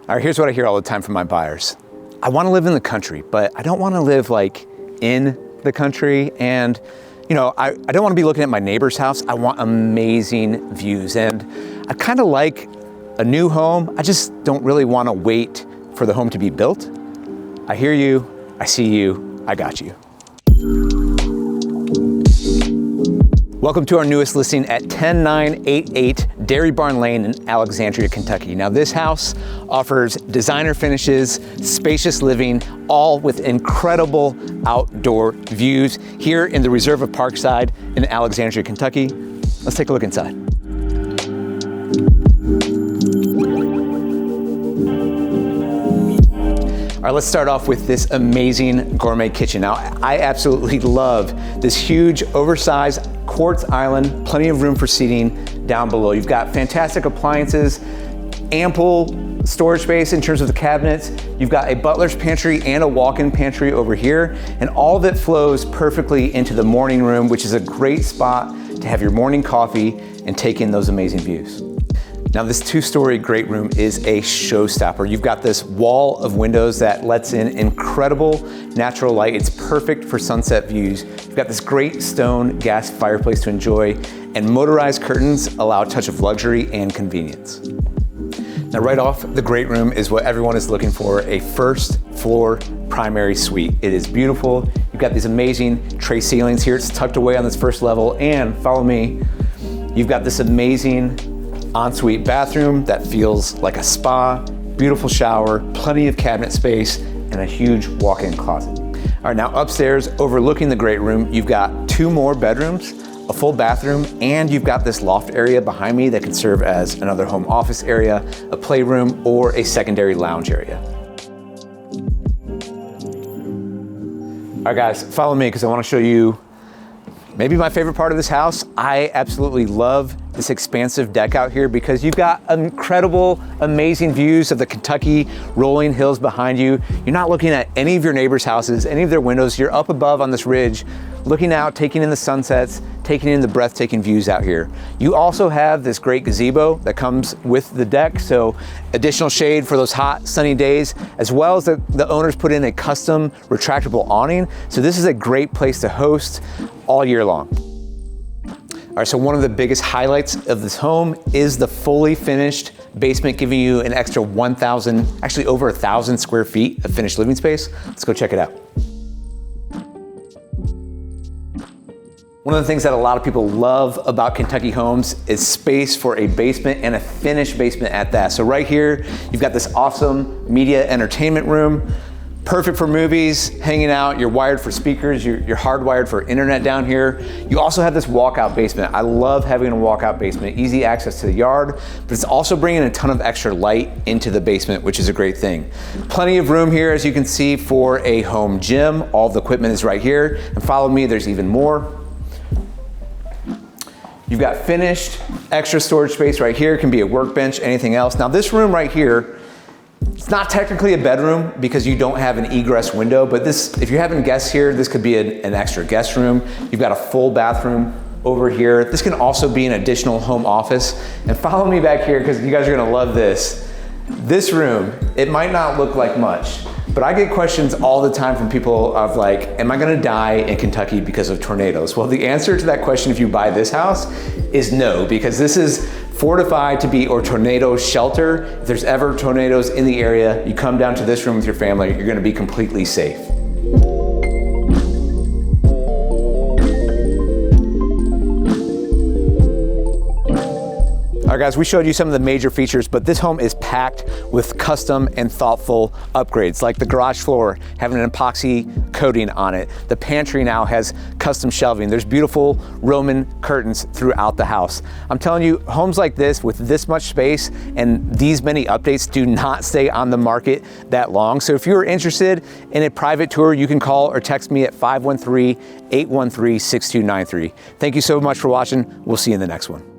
All right, here's what I hear all the time from my buyers. I want to live in the country, but I don't want to live like in the country. And you know, I don't want to be looking at my neighbor's house. I want amazing views. And I kind of like a new home. I just don't really want to wait for the home to be built. I hear you, I see you, I got you. Welcome to our newest listing at 10988 Dairy Barn Lane in Alexandria, Kentucky. Now this house offers designer finishes, spacious living, all with incredible outdoor views here in the Reserve of Parkside in Alexandria, Kentucky. Let's take a look inside. All right, let's start off with this amazing gourmet kitchen. Now, I absolutely love this huge, oversized quartz island, plenty of room for seating down below. You've got fantastic appliances, ample storage space in terms of the cabinets. You've got a butler's pantry and a walk-in pantry over here, and all of it flows perfectly into the morning room, which is a great spot to have your morning coffee and take in those amazing views. Now this two-story great room is a showstopper. You've got this wall of windows that lets in incredible natural light. It's perfect for sunset views. You've got this great stone gas fireplace to enjoy, and motorized curtains allow a touch of luxury and convenience. Now right off the great room is what everyone is looking for, a first floor primary suite. It is beautiful. You've got these amazing tray ceilings here. It's tucked away on this first level, and follow me, you've got this amazing ensuite bathroom that feels like a spa, beautiful shower, plenty of cabinet space, and a huge walk-in closet. All right, now upstairs overlooking the great room, you've got two more bedrooms, a full bathroom, and you've got this loft area behind me that can serve as another home office area, a playroom, or a secondary lounge area. All right guys, follow me because I want to show you maybe my favorite part of this house. I absolutely love this expansive deck out here because you've got incredible, amazing views of the Kentucky rolling hills behind you. You're not looking at any of your neighbors' houses, any of their windows. You're up above on this ridge, looking out, taking in the sunsets, taking in the breathtaking views out here. You also have this great gazebo that comes with the deck, so additional shade for those hot, sunny days, as well as the owners put in a custom retractable awning. So this is a great place to host all year long. All right, so one of the biggest highlights of this home is the fully finished basement, giving you an extra 1,000, actually over 1,000 square feet of finished living space. Let's go check it out. One of the things that a lot of people love about Kentucky homes is space for a basement, and a finished basement at that. So right here, you've got this awesome media entertainment room, perfect for movies, hanging out. You're wired for speakers, you're hardwired for internet down here. You also have this walkout basement. I love having a walkout basement, easy access to the yard, but it's also bringing a ton of extra light into the basement, which is a great thing. Plenty of room here, as you can see, for a home gym. All of the equipment is right here, and follow me, there's even more. You've got finished extra storage space right here. It can be a workbench, anything else. Now this room right here, it's not technically a bedroom because you don't have an egress window, but this, if you're having guests here, this could be an extra guest room. You've got a full bathroom over here. This can also be an additional home office. And follow me back here because you guys are gonna love this. This room, it might not look like much, but I get questions all the time from people of like, am I gonna die in Kentucky because of tornadoes? Well, the answer to that question if you buy this house is no, because this is fortified to be a tornado shelter. If there's ever tornadoes in the area, you come down to this room with your family, you're gonna be completely safe. All right guys, we showed you some of the major features, but this home is packed with custom and thoughtful upgrades, like the garage floor having an epoxy coating on it. The pantry now has custom shelving. There's beautiful Roman curtains throughout the house. I'm telling you, homes like this with this much space and these many updates do not stay on the market that long. So if you're interested in a private tour, you can call or text me at 513-813-6293. Thank you so much for watching. We'll see you in the next one.